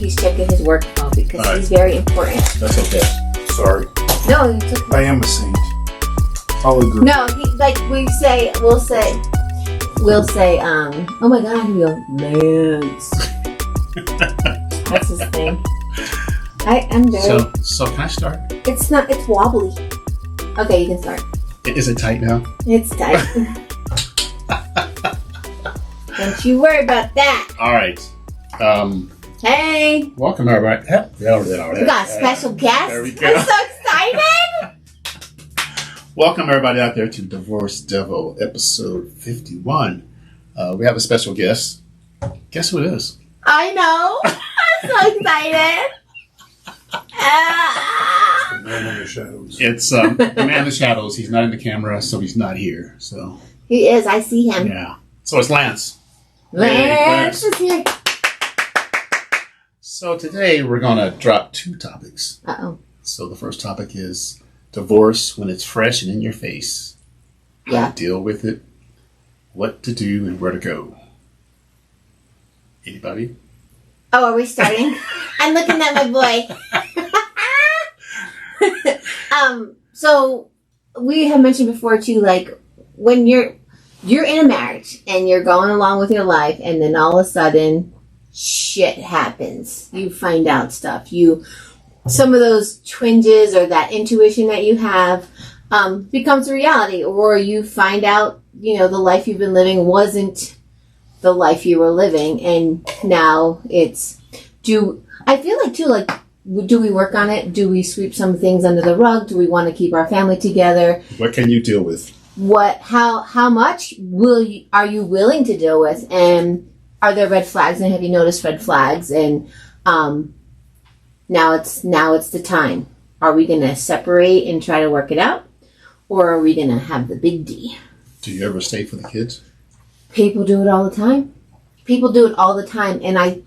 he's checking his work phone because he's very important. That's okay. Sorry. No, it's okay. I am a saint. I'll agree. No, we'll say, oh my God, he'll go, Lance. That's his thing. I'm very... So can I start? It's wobbly. Okay, you can start. Is it tight now? It's tight. Don't you worry about that. All right. Hey. Welcome, everybody. We got a special guest. There we go. I'm so excited. Welcome, everybody out there to Divorce Devil, episode 51. We have a special guest. Guess who it is? I know. I'm so excited. The man in the shadows. It's the man in the shadows. He's not in the camera, so he's not here. So he is. I see him. Yeah. So it's Lance. Lance is here. So today we're going to drop two topics. Uh-oh. So the first topic is divorce when it's fresh and in your face. How to deal with it, what to do, and where to go. Anybody? Oh, are we starting? I'm looking at my boy. So we have mentioned before too, like when you're in a marriage and you're going along with your life, and then all of a sudden shit happens. You find out stuff. Some of those twinges or that intuition that you have becomes a reality, or you find out, the life you've been living wasn't the life you were living, and now I feel like too, like, do we work on it? Do we sweep some things under the rug? Do we want to keep our family together? What can you deal with? How much are you willing to deal with? And are there red flags? And have you noticed red flags? And now it's the time. Are we going to separate and try to work it out? Or are we going to have the big D? Do you ever stay for the kids? People do it all the time. And I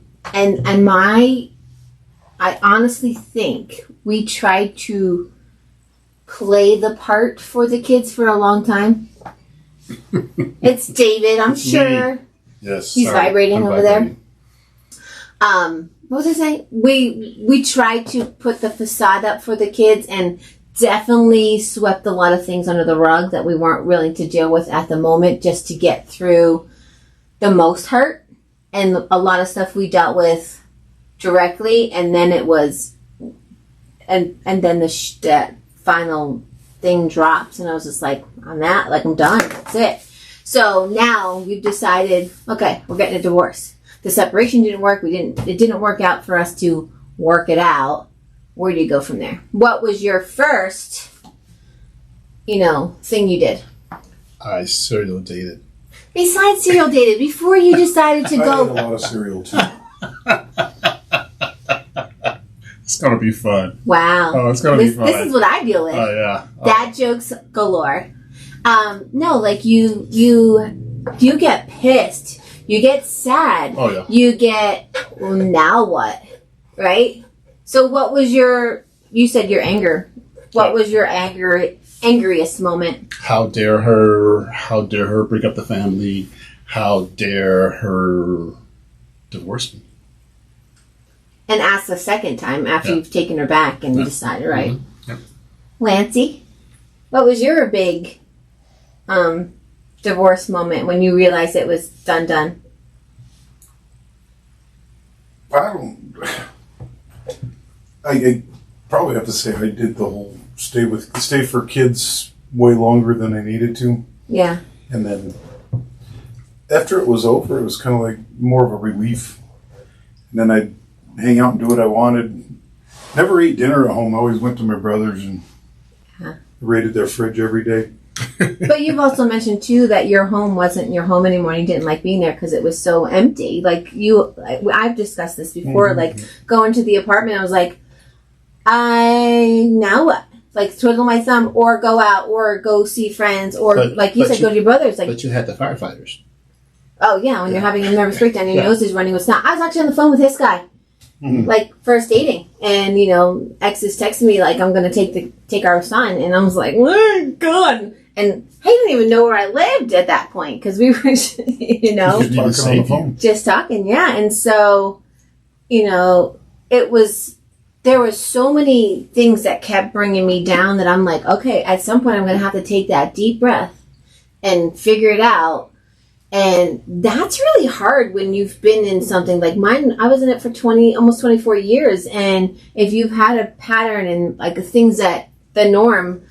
honestly think we tried to play the part for the kids for a long time. It's David, I'm sure. Yes. He's vibrating over there. What was I saying? We tried to put the facade up for the kids and definitely swept a lot of things under the rug that we weren't willing to deal with at the moment, just to get through the most hurt. And a lot of stuff we dealt with directly, and then it was, and then that final thing drops, and I was just like, I'm done. That's it. So now we've decided, okay, we're getting a divorce. The separation didn't work. It didn't work out for us to work it out. Where do you go from there? What was your first, thing you did? I serial dated. Besides serial dated, before you decided to go. I did a lot of serial too. It's going to be fun. Wow. Oh, it's going to be fun. This is what I deal with. Oh, yeah. Dad jokes galore. No, like you get pissed. You get sad. Oh, yeah. You get, well, now what? Right? So what was you said your anger. What was your angriest moment? How dare her break up the family? How dare her divorce me? And ask the second time after you've taken her back and decided, right? Mm-hmm. Yep. Lancey, what was your big divorce moment when you realized it was done? I probably have to say I did the whole stay for kids way longer than I needed to. Yeah. And then after it was over, it was kind of like more of a relief. And then I'd hang out and do what I wanted. Never ate dinner at home. I always went to my brother's and raided their fridge every day. But you've also mentioned too that your home wasn't your home anymore. And you didn't like being there because it was so empty. I've discussed this before. Mm-hmm. Like going to the apartment, I was like, now what? Like twiddle my thumb, or go out, or go see friends, or go to your brother's. Like, but you had the firefighters. Oh yeah, when you're having a nervous breakdown, your nose is running with snot. I was actually on the phone with this guy. Like first dating, and ex is texting me like I'm gonna take our son, and I was like, oh God, and he didn't even know where I lived at that point because we were, just talking, yeah, and so, there were so many things that kept bringing me down that I'm like, okay, at some point I'm going to have to take that deep breath and figure it out. And that's really hard when you've been in something like mine. I was in it for almost 24 years. And if you've had a pattern and like things that the norm,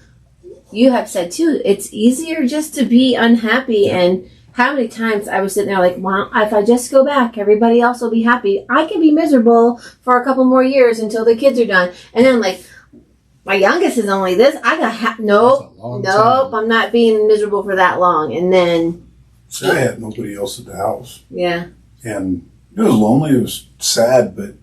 you have said too, it's easier just to be unhappy. And how many times I was sitting there like, well, if I just go back, everybody else will be happy. I can be miserable for a couple more years until the kids are done. And then like, my youngest is only this. I got, nope, I'm not being miserable for that long. And then, so I had nobody else at the house. Yeah. And it was lonely. It was sad, but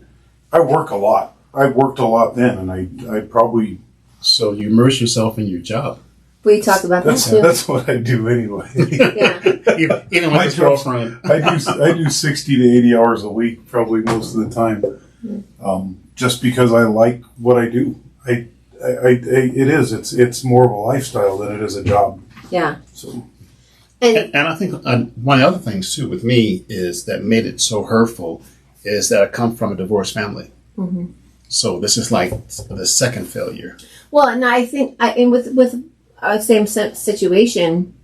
I work a lot. I worked a lot then, and I probably... So you immerse yourself in your job. We talked about that too. That's what I do anyway. Yeah. Even with his girlfriend. I do 60 to 80 hours a week, probably most of the time, just because I like what I do. It's more of a lifestyle than it is a job. Yeah. So... And I think one of the other things, too, with me is that made it so hurtful is that I come from a divorced family. Mm-hmm. So this is like the second failure. Well, and I think with same situation,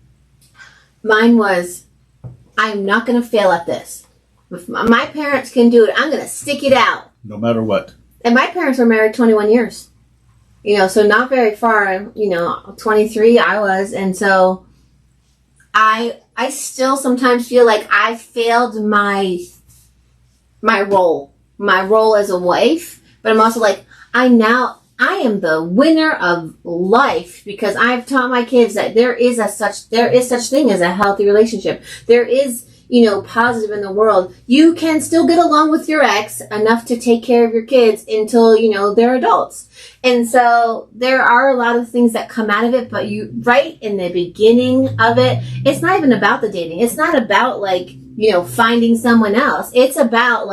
mine was, I'm not going to fail at this. If my parents can do it, I'm going to stick it out. No matter what. And my parents were married 21 years. So not very far, 23 I was. And so... I still sometimes feel like I failed my role as a wife, but I'm also like, I am the winner of life because I've taught my kids that there is such thing as a healthy relationship. There is, positive in the world. You can still get along with your ex enough to take care of your kids until, they're adults. And so there are a lot of things that come out of it, but right in the beginning of it, it's not even about the dating. It's not about finding someone else. It's about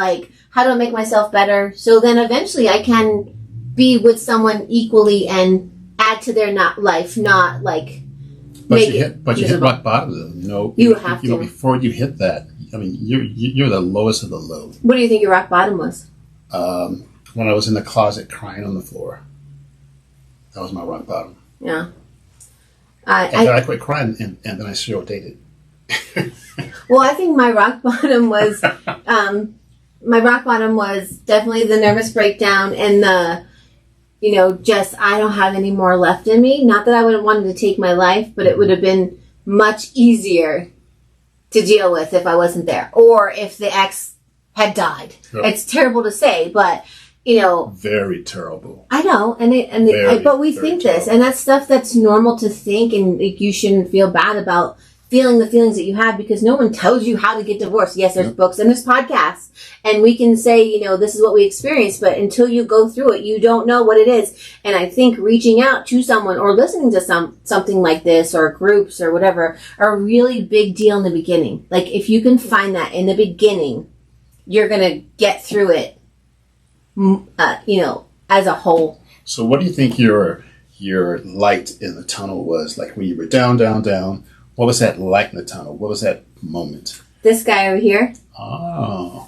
how do I make myself better? So then eventually I can be with someone equally and add to their life, not But you hit rock bottom, though. You have to. Before you hit that, I mean, you're the lowest of the low. What do you think your rock bottom was? When I was in the closet crying on the floor. That was my rock bottom. Yeah. And then I quit crying, and then I still dated. Well, I think my rock bottom was definitely the nervous breakdown and the, I don't have any more left in me. Not that I would have wanted to take my life, but it would have been much easier to deal with if I wasn't there. Or if the ex had died. Yep. It's terrible to say, but, Very terrible. I know. But we think this. And that's stuff that's normal to think, and you shouldn't feel bad about feeling the feelings that you have because no one tells you how to get divorced. Yes, there's books and there's podcasts and we can say, this is what we experienced, but until you go through it, you don't know what it is. And I think reaching out to someone or listening to something like this or groups or whatever are a really big deal in the beginning. If you can find that in the beginning, you're going to get through it, as a whole. So what do you think your light in the tunnel was? When you were down, what was that light in the tunnel? What was that moment? This guy over here. Oh.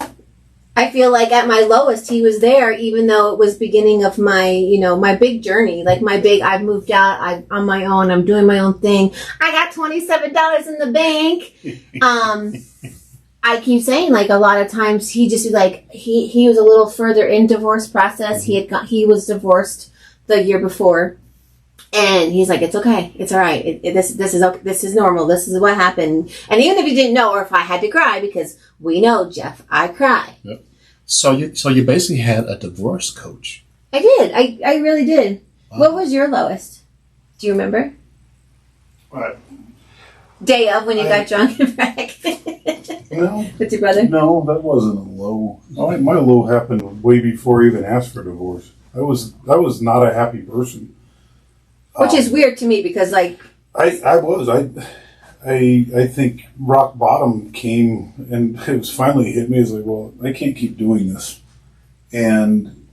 I feel like at my lowest, he was there, even though it was beginning of my, my big journey. I've moved out, I'm on my own, I'm doing my own thing. I got $27 in the bank. I keep saying, a lot of times he just he was a little further in divorce process. He was divorced the year before. And he's like, it's okay. It's all right. This is normal. This is what happened. And even if you didn't know or if I had to cry, because we know, Jeff, I cry. Yep. So you basically had a divorce coach. I did. I really did. Wow. What was your lowest? Do you remember? What? Day of when you got drunk and back. No. With your brother? No, that wasn't a low. My low happened way before I even asked for divorce. I was not a happy person. Which is weird to me because I think rock bottom came and it was finally hit me. It's well, I can't keep doing this. And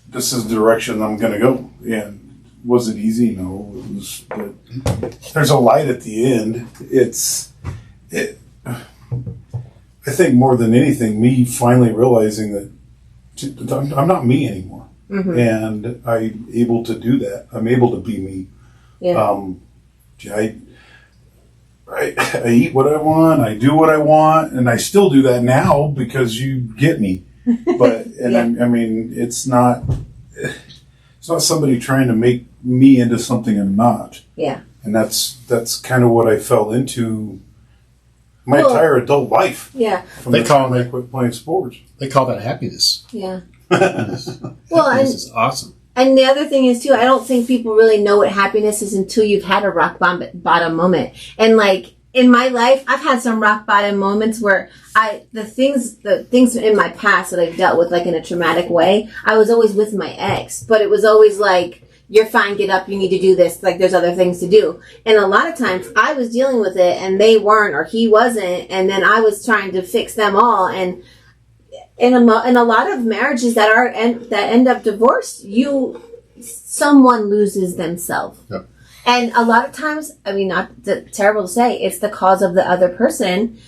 this is the direction I'm going to go. And was it easy? No, it was, but there's a light at the end. I think more than anything, me finally realizing that I'm not me anymore. Mm-hmm. And I'm able to do that. I'm able to be me. Yeah. I eat what I want. I do what I want, and I still do that now because you get me. But Yeah. I mean, it's not somebody trying to make me into something I'm not. Yeah. And that's kind of what I fell into my entire adult life. Yeah. From the time I quit playing sports. They call that happiness. Yeah. Happiness is awesome. And the other thing is too, I don't think people really know what happiness is until you've had a rock bottom moment. And like in my life, I've had some rock bottom moments where the things in my past that I've dealt with like in a traumatic way, I was always with my ex, but it was always like, you're fine, get up, you need to do this. Like there's other things to do. And a lot of times I was dealing with it and they weren't, or he wasn't. And then I was trying to fix them all. And in a lot of marriages that end up divorced, someone loses themselves. Yep. And a lot of times, I mean, not terrible to say, it's the cause of the other person,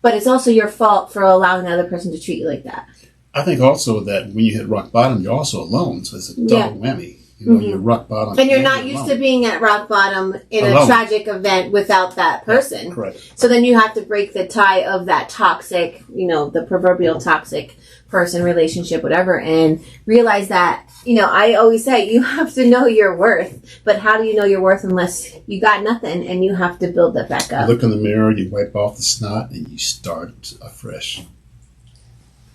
but it's also your fault for allowing the other person to treat you like that. I think also that when you hit rock bottom, you're also alone, so it's a double whammy. You know, you're rock bottom. And you're not used to being at rock bottom in a tragic event without that person. Yeah, correct. So then you have to break the tie of that toxic, the proverbial toxic person, relationship, whatever, and realize that, I always say you have to know your worth. But how do you know your worth unless you got nothing and you have to build that back up? You look in the mirror, you wipe off the snot, and you start afresh.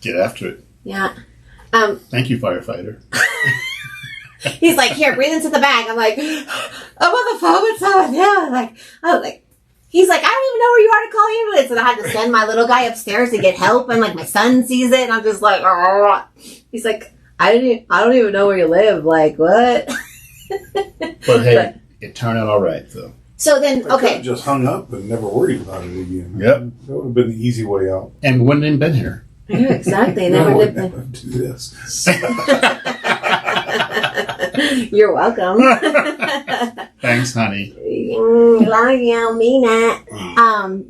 Get after it. Yeah. Thank you, firefighter. He's like, here, breathe into the bag. I'm like, I'm on the phone with someone. Yeah. He's like, I don't even know where you are to call ambulance. And I had to send my little guy upstairs to get help. And like my son sees it. And I'm just like, oh. He's like, I don't even know where you live. Like, what? But hey, it turned out all right, though. So then, I could have just hung up and never worried about it again. Yep. That would have been the easy way out. And we wouldn't have been here. Yeah, exactly. I Never would did. never do this. You're welcome. Thanks, honey. Love you, mean it.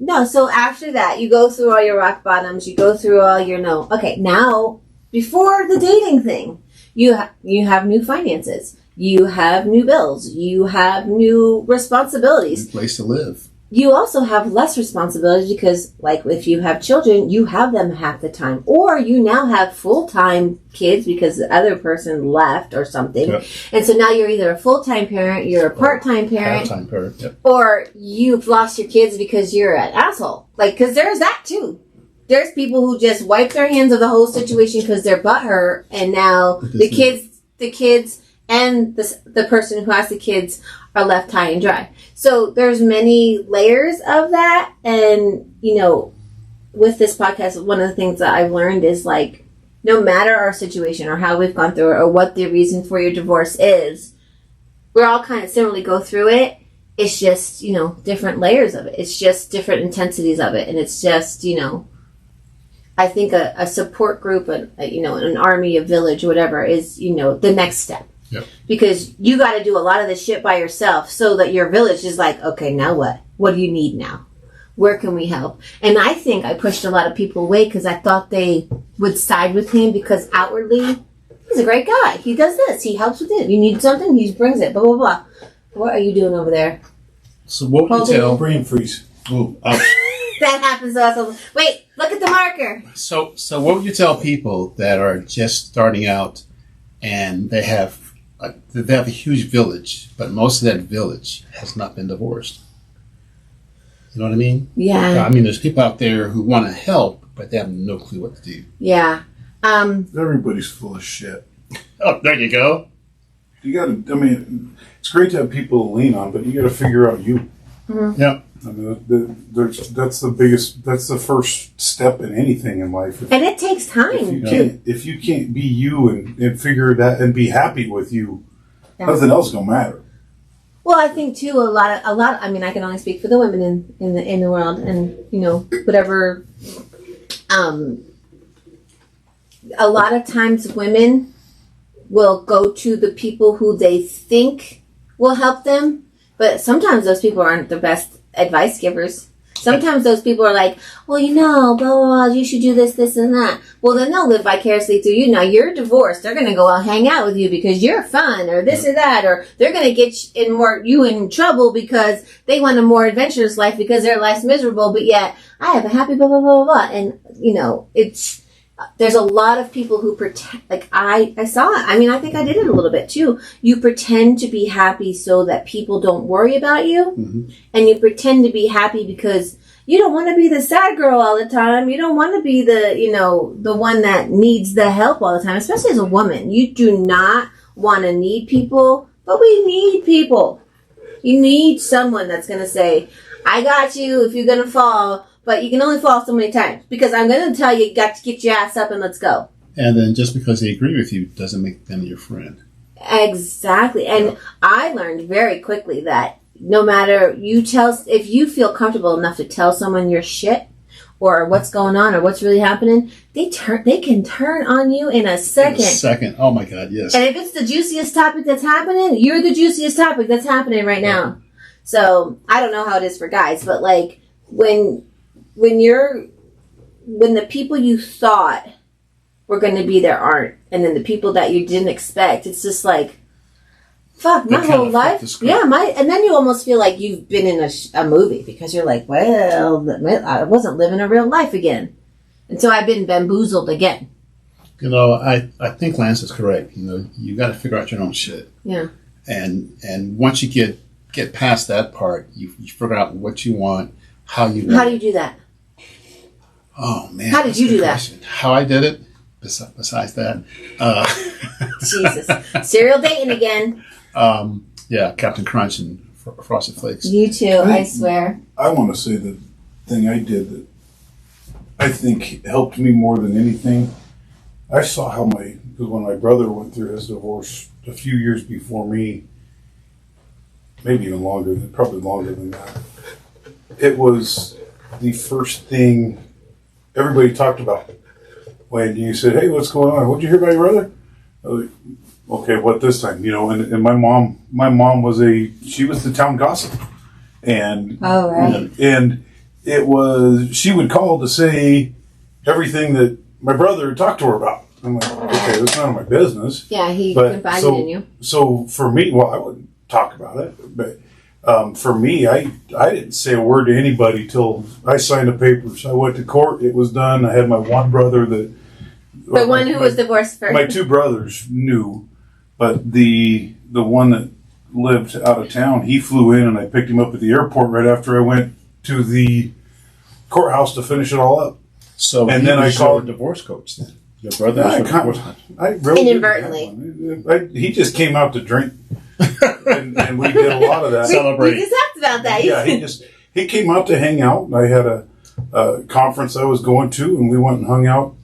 No, so after that, you go through all your rock bottoms. You go through all your Okay, now, before the dating thing, you have new finances. You have new bills. You have new responsibilities. New place to live. You also have less responsibilities because, like, if you have children, you have them half the time. Or you now have full-time kids because the other person left or something. Yep. And so now you're either a full-time parent, you're a part-time parent, Part-time parent, yep. or you've lost your kids because you're an asshole. Like, because there's that, too. There's people who just wipe their hands of the whole situation because they're butthurt, and now the kids and the person who has the kids are left high and dry. So there's many layers of that. And, with this podcast, one of the things that I've learned is like, no matter our situation or how we've gone through it or what the reason for your divorce is, we're all kind of similarly go through it. It's just, different layers of it. It's just different intensities of it. And it's just, I think a support group, an army, a village, whatever is, the next step. Yep. Because you got to do a lot of this shit by yourself so that your village is like, okay, now what? What do you need now? Where can we help? And I think I pushed a lot of people away because I thought they would side with him because outwardly, he's a great guy. He does this. He helps with it. You need something, he brings it, blah, blah, blah. What are you doing over there? So what would you tell... Brain freeze. Ooh, ouch. That happens to us. Wait, look at the marker. So what would you tell people that are just starting out and they have a huge village, but most of that village has not been divorced? You know what I mean? Yeah. I mean, there's people out there who want to help, but they have no clue what to do. Yeah. Everybody's full of shit. Oh, there you go. You gotta, it's great to have people to lean on, but you gotta figure out you. Mm-hmm. Yeah. I mean, that's the first step in anything in life. And it takes time. If you can't be you and figure that and be happy with you, nothing else gonna matter. Well, I think too, a lot. I mean, I can only speak for the women in the world, and whatever. A lot of times, women will go to the people who they think will help them, but sometimes those people aren't the best advice givers. Sometimes those people are like, well, blah, blah, blah, you should do this, this, and that. Well, then they'll live vicariously through you. Now, you're divorced. They're going to go out hang out with you because you're fun or this or that. Or they're going to get you in trouble because they want a more adventurous life because their life's miserable. But yet, I have a happy blah, blah, blah, blah. And, there's a lot of people who pretend, like I saw it. I mean, I think I did it a little bit too. You pretend to be happy so that people don't worry about you. Mm-hmm. And you pretend to be happy because you don't want to be the sad girl all the time. You don't want to be the one that needs the help all the time, especially as a woman. You do not want to need people, but we need people. You need someone that's going to say, I got you if you're going to fall. But you can only fall so many times because I'm going to tell you got to get your ass up and let's go. And then just because they agree with you doesn't make them your friend. Exactly. And I learned very quickly that no matter if you feel comfortable enough to tell someone your shit or what's going on or what's really happening, they can turn on you in a second. In a second. Oh my God, yes. And if it's the juiciest topic that's happening, you're the juiciest topic that's happening right now. Yeah. So I don't know how it is for guys, but like when the people you thought were going to be there aren't, and then the people that you didn't expect, it's just like, fuck, my whole life. Yeah, and then you almost feel like you've been in a movie because you're like, well, I wasn't living a real life again. And so I've been bamboozled again. I think Lance is correct. You got to figure out your own shit. Yeah. And once you get past that part, you figure out what you want, how you want. How do you do that? Oh, man. How did you do that? How I did it, besides that. Jesus. Serial dating again. Yeah, Captain Crunch and Frosted Flakes. You too, I swear. I want to say the thing I did that I think helped me more than anything. I saw how because when my brother went through his divorce a few years before me, maybe even longer, probably longer than that, it was the first thing everybody talked about. When you said, hey, what's going on? What'd you hear about your brother? I was like, okay, what this time? And my mom she was the town gossip. And, oh, right. And she would call to say everything that my brother talked to her about. I'm like, okay, that's none of my business. Yeah, he confided in you. So for me, I wouldn't talk about it, but for me, I didn't say a word to anybody till I signed the papers. I went to court. It was done. I had my one brother that... The one who was divorced first. My two brothers knew, but the one that lived out of town, he flew in and I picked him up at the airport right after I went to the courthouse to finish it all up. So and then I called a divorce coach then. Your brother was a divorce coach. I really inadvertently. He just came out to drink. and we did a lot of that. We just talked about that. Yeah, he came out to hang out. I had a conference I was going to, and we went and hung out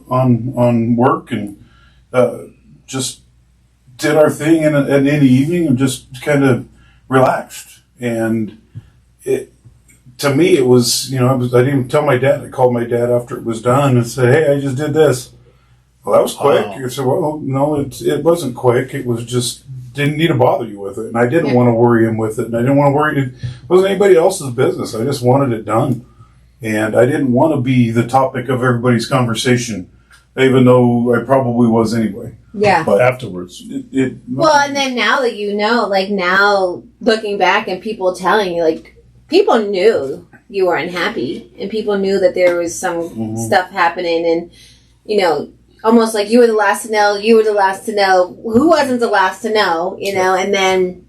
on work and just did our thing in the evening and just kind of relaxed. And to me, it was, I didn't even tell my dad. I called my dad after it was done and said, hey, I just did this. Well, that was quick. I said, well, no, it wasn't quick. It was just, didn't need to bother you with it. And I didn't want to worry him with it. And I didn't want to worry, it wasn't anybody else's business. I just wanted it done. And I didn't want to be the topic of everybody's conversation, even though I probably was anyway. Yeah. But afterwards. Well, and then now that now looking back and people telling you, people knew you were unhappy and people knew that there was some stuff happening and, almost like you were the last to know, who wasn't the last to know, and then,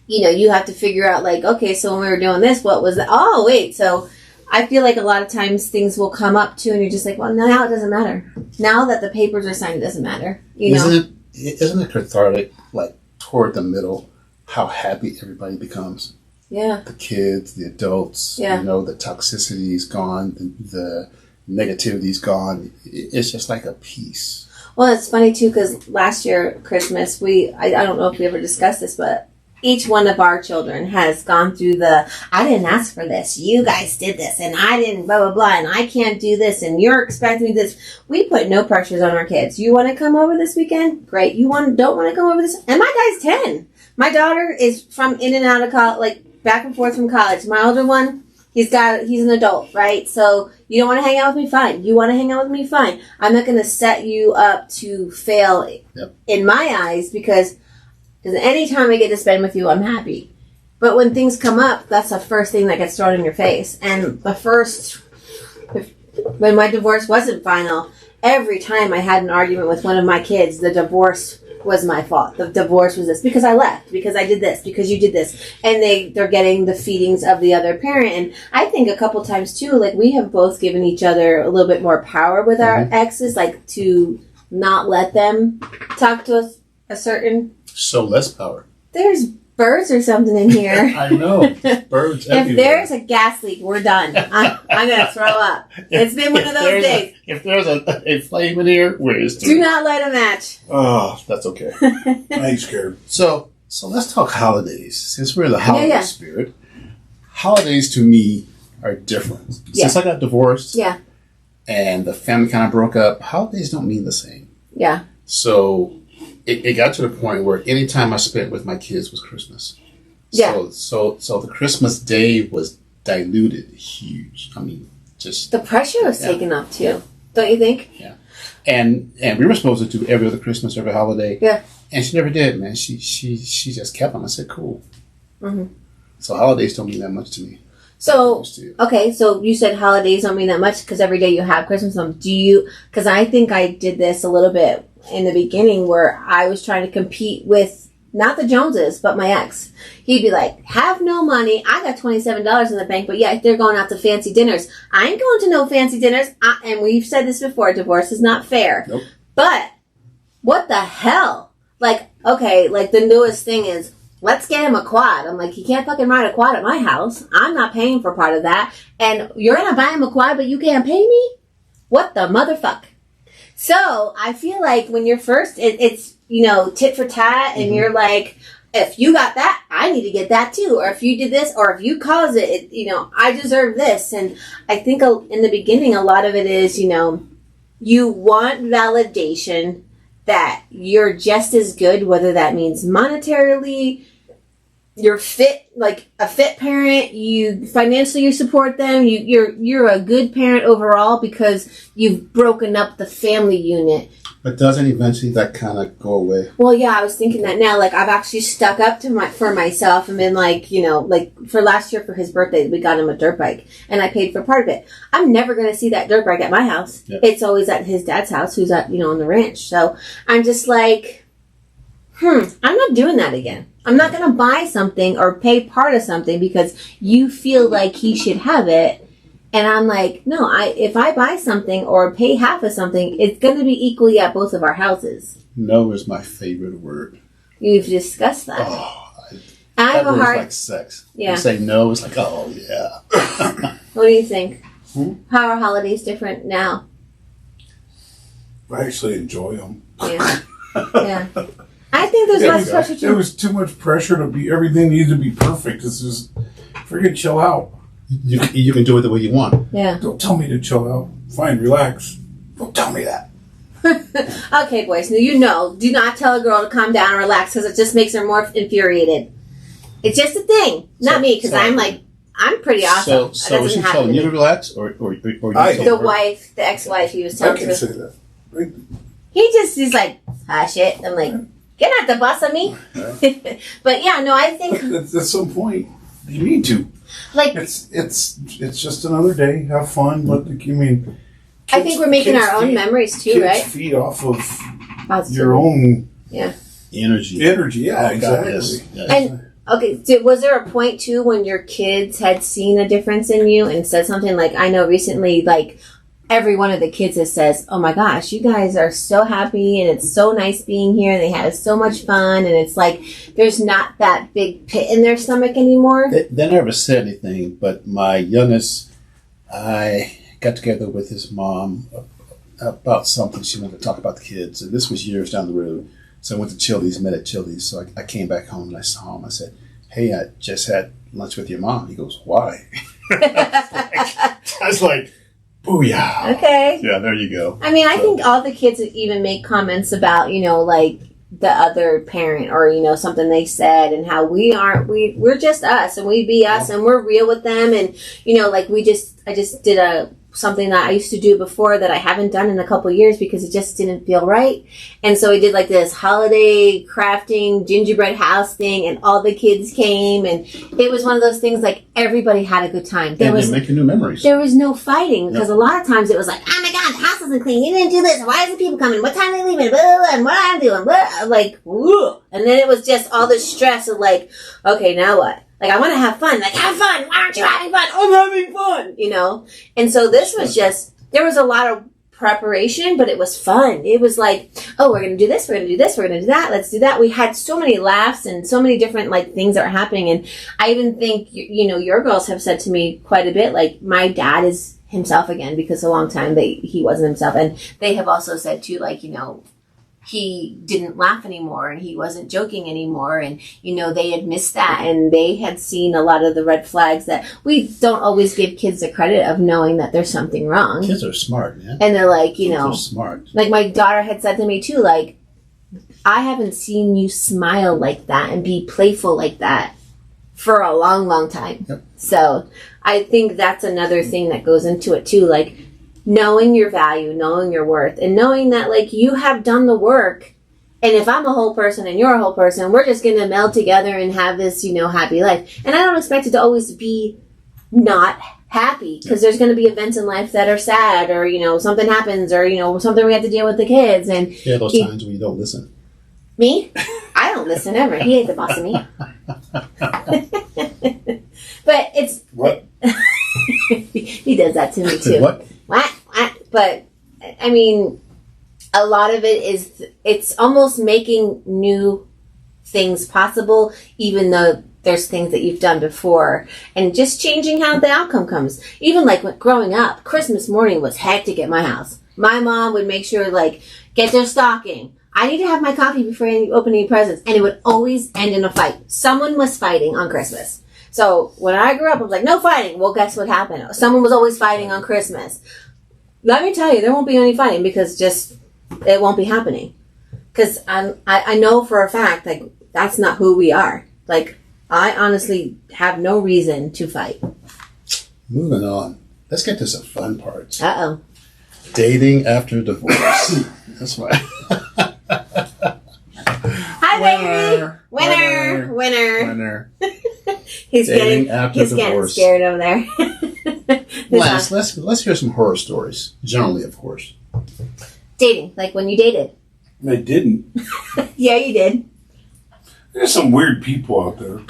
you have to figure out okay, so when we were doing this, what was that? Oh, wait. So I feel like a lot of times things will come up too and you're just like, well, now it doesn't matter. Now that the papers are signed, it doesn't matter. Isn't it cathartic, toward the middle, how happy everybody becomes? Yeah. The kids, the adults, the toxicity is gone, the negativity is gone. It's just like a peace. Well, it's funny too because last year Christmas, I don't know if we ever discussed this, but each one of our children has gone through I didn't ask for this, you guys did this, and I didn't blah blah blah, and I can't do this, and you're expecting this. We put no pressures on our kids. You want to come over this weekend? Great. You don't want to come over this? And my guy's 10. My daughter is from in and out of college, back and forth from college. My older one, He's an adult, right? So you don't want to hang out with me? Fine. You want to hang out with me? Fine. I'm not going to set you up to fail in my eyes because anytime I get to spend with you, I'm happy. But when things come up, that's the first thing that gets thrown in your face. And when my divorce wasn't final, every time I had an argument with one of my kids, the divorce was my fault. The divorce was this because I left, because I did this, because you did this, and they're getting the feedings of the other parent. And I think a couple times too, like we have both given each other a little bit more power with our exes, like to not let them talk to us a certain. So less power. There's birds or something in here. I know. Birds everywhere. If there's a gas leak, we're done. I'm going to throw up. It's been one of those days. If there's a flame in here, where is it? Do not light a match. Oh, that's okay. I ain't scared. So let's talk holidays. Since we're in the holiday spirit, holidays to me are different. Since I got divorced and the family kind of broke up, holidays don't mean the same. Yeah. So it got to the point where any time I spent with my kids was Christmas. Yeah. So the Christmas day was diluted huge. I mean, just the pressure was taken up too. Don't you think? Yeah. And we were supposed to do every other Christmas, every holiday. Yeah. And she never did, man. She just kept them. I said, cool. Mm-hmm. So holidays don't mean that much to me. So, okay, so you said holidays don't mean that much because every day you have Christmas. Because I think I did this a little bit in the beginning where I was trying to compete with, not the Joneses, but my ex. He'd be like, have no money. I got $27 in the bank, but they're going out to fancy dinners. I ain't going to no fancy dinners. And we've said this before, divorce is not fair. Nope. But what the hell? Like, okay, like the newest thing is, let's get him a quad. I'm like, he can't fucking ride a quad at my house. I'm not paying for part of that. And you're going to buy him a quad, but you can't pay me? What the motherfuck? So I feel like when you're first, it's, tit for tat. And you're like, if you got that, I need to get that too. Or if you did this, or if you caused it, I deserve this. And I think in the beginning, a lot of it is, you want validation that you're just as good, whether that means monetarily, you're fit, like a fit parent, you financially support them, you're a good parent overall because you've broken up the family unit. But doesn't eventually that kind of go away? Well, yeah, I was thinking that now. Like, I've actually stuck up for myself and been like, like for last year for his birthday, we got him a dirt bike and I paid for part of it. I'm never going to see that dirt bike at my house. Yep. It's always at his dad's house, who's at, on the ranch. So I'm just like, I'm not doing that again. I'm not going to buy something or pay part of something because you feel like he should have it. And I'm like, no, if I buy something or pay half of something, it's going to be equally at both of our houses. No is my favorite word. You've discussed that. Oh, I have a heart. Like sex. Yeah. You say no, it's like, oh, yeah. What do you think? How are holidays different now? I actually enjoy them. Yeah. Yeah. I think there's less pressure. There was too much pressure to be, everything needed to be perfect. It's just, freaking chill out. You can do it the way you want. Yeah. Don't tell me to chill out. Fine, relax. Don't tell me that. Okay, boys. Now do not tell a girl to calm down and relax because it just makes her more infuriated. It's just a thing. Not me, because I'm pretty awesome. So was she telling you to relax or you the wife, the ex-wife, he was telling I can say that. Right. He's like, shit. I'm like, get out the bus on me. But yeah, no, I think at some point you need to. Like, it's just another day. Have fun. I think we're making our own memories too, right? Feed off of your own energy. Yeah, exactly. Yes. And okay, was there a point too when your kids had seen a difference in you and said something like, I know recently, like every one of the kids that says, oh my gosh, you guys are so happy and it's so nice being here and they had so much fun and it's like there's not that big pit in their stomach anymore? They never said anything, but my youngest, I got together with his mom about something. She wanted to talk about the kids, and this was years down the road. So I went to Chili's, met at Chili's. So I came back home and I saw him. I said, hey, I just had lunch with your mom. He goes, why? I was like, booyah. Okay. Yeah, there you go. I mean, I think all the kids even make comments about, like, the other parent or, something they said, and how we're just us, and we be us, and we're real with them. And, like I just did something that I used to do before that I haven't done in a couple years because it just didn't feel right. And so we did like this holiday crafting gingerbread house thing, and all the kids came, and it was one of those things like everybody had a good time. They're making new memories. There was no fighting because a lot of times it was like, oh my God, the house isn't clean. You didn't do this. Why isn't people coming? What time are they leaving? Blah, blah, blah, and what I'm doing? Blah, like, whoa. And then it was just all this stress of like, okay, now what? Like, I want to have fun. Like, have fun. Why aren't you having fun? I'm having fun, And so this was just, there was a lot of preparation, but it was fun. It was like, oh, we're going to do this. We're going to do this. We're going to do that. Let's do that. We had so many laughs and so many different, like, things that were happening. And I even think, your girls have said to me quite a bit, like, my dad is himself again, because a long time he wasn't himself. And they have also said, too, like, he didn't laugh anymore and he wasn't joking anymore. And, they had missed that, and they had seen a lot of the red flags that we don't always give kids the credit of knowing that there's something wrong. Kids are smart, yeah. And they're like, Kids are smart. Like my daughter had said to me too, like, I haven't seen you smile like that and be playful like that for a long, long time. Yep. So I think that's another thing that goes into it too. Like, knowing your value, knowing your worth, and knowing that, like, you have done the work. And if I'm a whole person and you're a whole person, we're just going to meld together and have this, happy life. And I don't expect it to always be not happy, because there's going to be events in life that are sad, or, something happens, or, something we have to deal with the kids. And yeah, those times when you don't listen. Me? I don't listen ever. He ain't the boss of me. But it's... What? He does that to me, too. What? But, I mean, a lot of it is, it's almost making new things possible, even though there's things that you've done before, and just changing how the outcome comes. Even like growing up, Christmas morning was hectic at my house. My mom would make sure, like, get their stocking. I need to have my coffee before I open any presents. And it would always end in a fight. Someone was fighting on Christmas. So when I grew up, I was like, no fighting. Well, guess what happened? Someone was always fighting on Christmas. Let me tell you, there won't be any fighting, because it won't be happening. Because I know for a fact, like, that's not who we are. Like, I honestly have no reason to fight. Moving on. Let's get to some fun parts. Uh-oh. Dating after divorce. That's right. Hi, baby. Winner. He's getting scared over there. Let's hear some horror stories. Generally, of course. Dating, like when you dated. I didn't. Yeah, you did. There's some weird people out there.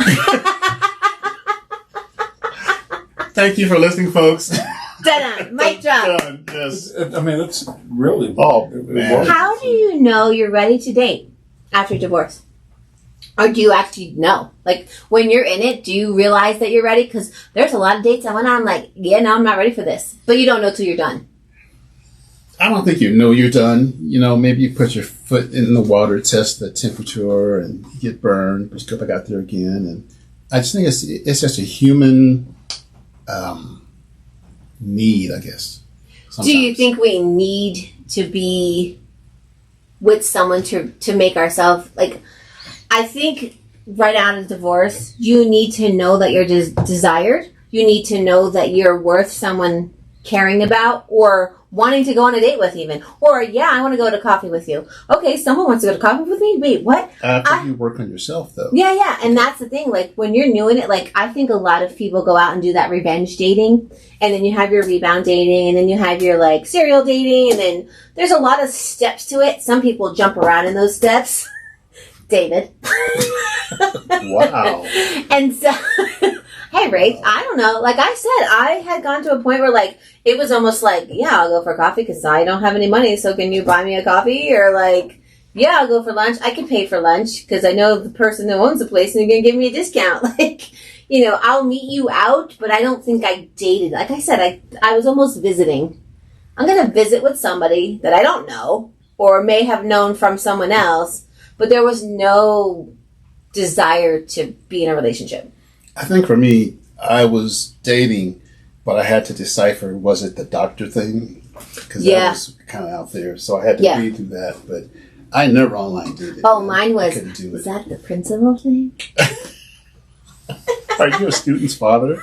Thank you for listening, folks. Done. Mic drop. Done. Yes. I mean, that's really... Oh, man. How do you know you're ready to date after divorce? Or do you actually know? Like, when you're in it, do you realize that you're ready? Because there's a lot of dates I went on, I'm like, yeah, no, I'm not ready for this. But you don't know till you're done. I don't think you know you're done. Maybe you put your foot in the water, test the temperature, and you get burned, but you go back out there again. And I just think it's just a human need, I guess. Sometimes. Do you think we need to be with someone to make ourselves, like, I think right out of divorce, you need to know that you're desired. You need to know that you're worth someone caring about or wanting to go on a date with even. Or, yeah, I want to go to coffee with you. Okay, someone wants to go to coffee with me? Wait, what? After you work on yourself, though. Yeah. And that's the thing. Like, when you're new in it, like, I think a lot of people go out and do that revenge dating. And then you have your rebound dating. And then you have your, like, serial dating. And then there's a lot of steps to it. Some people jump around in those steps. David. Wow. And so... Hey, Ray, I don't know. Like I said, I had gone to a point where, like, it was almost like, yeah, I'll go for coffee because I don't have any money, so can you buy me a coffee? Or, like, yeah, I'll go for lunch. I can pay for lunch because I know the person who owns the place and you're going to give me a discount. Like, I'll meet you out, but I don't think I dated. Like I said, I was almost visiting. I'm going to visit with somebody that I don't know or may have known from someone else, but there was no desire to be in a relationship. I think for me, I was dating, but I had to decipher, was it the doctor thing? Because that was kind of out there. So I had to read through that. But I never online dated. Oh, mine was. I couldn't do Was it. that the principal thing? Are you a student's father?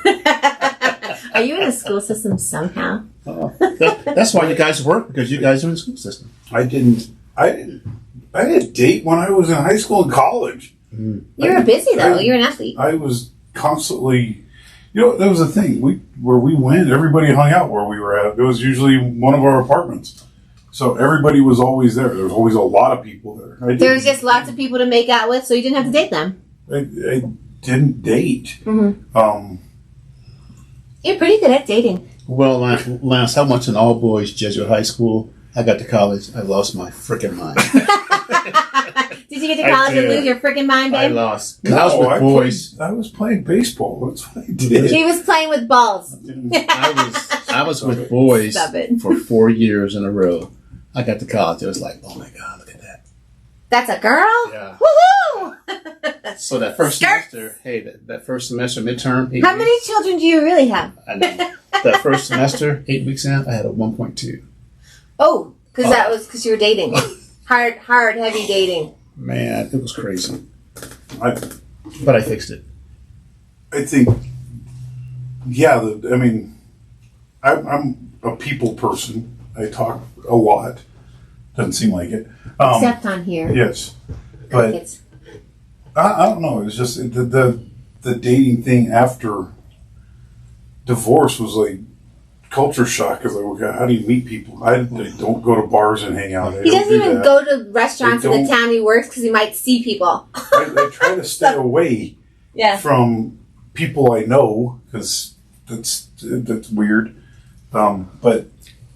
Are you in the school system somehow? That's why you guys work, because you guys are in the school system. I didn't date when I was in high school and college. You were busy though. You're an athlete. I was constantly, that was the thing. Where we went, everybody hung out where we were at. It was usually one of our apartments. So everybody was always there. There was always a lot of people there. There was just lots of people to make out with, so you didn't have to date them. I didn't date. Mm-hmm. You're pretty good at dating. Well, Lance, how much in all boys Jesuit high school? I got to college, I lost my freaking mind. Did you get to college and lose your freaking mind, babe? I lost. No, I was with boys. I was playing baseball. That's what I did. He was playing with balls. I was with boys Stop it. for 4 years in a row. I got to college. It was like, oh my God, look at that. That's a girl? Yeah. Woohoo! So that first semester, that first semester midterm. How many children do you really have? I know. That first semester, 8 weeks in, I had a 1.2. Oh, because that was because you were dating. Hard, heavy dating. Man, it was crazy. But I fixed it. I think, I'm a people person. I talk a lot. Doesn't seem like it. Except on here. Yes. But I don't know. It was just the dating thing after divorce was like culture shock. Because like, okay, how do you meet people? I don't go to bars and hang out. He doesn't even go to restaurants in the town he works because he might see people. I try to stay away from people I know because that's weird. But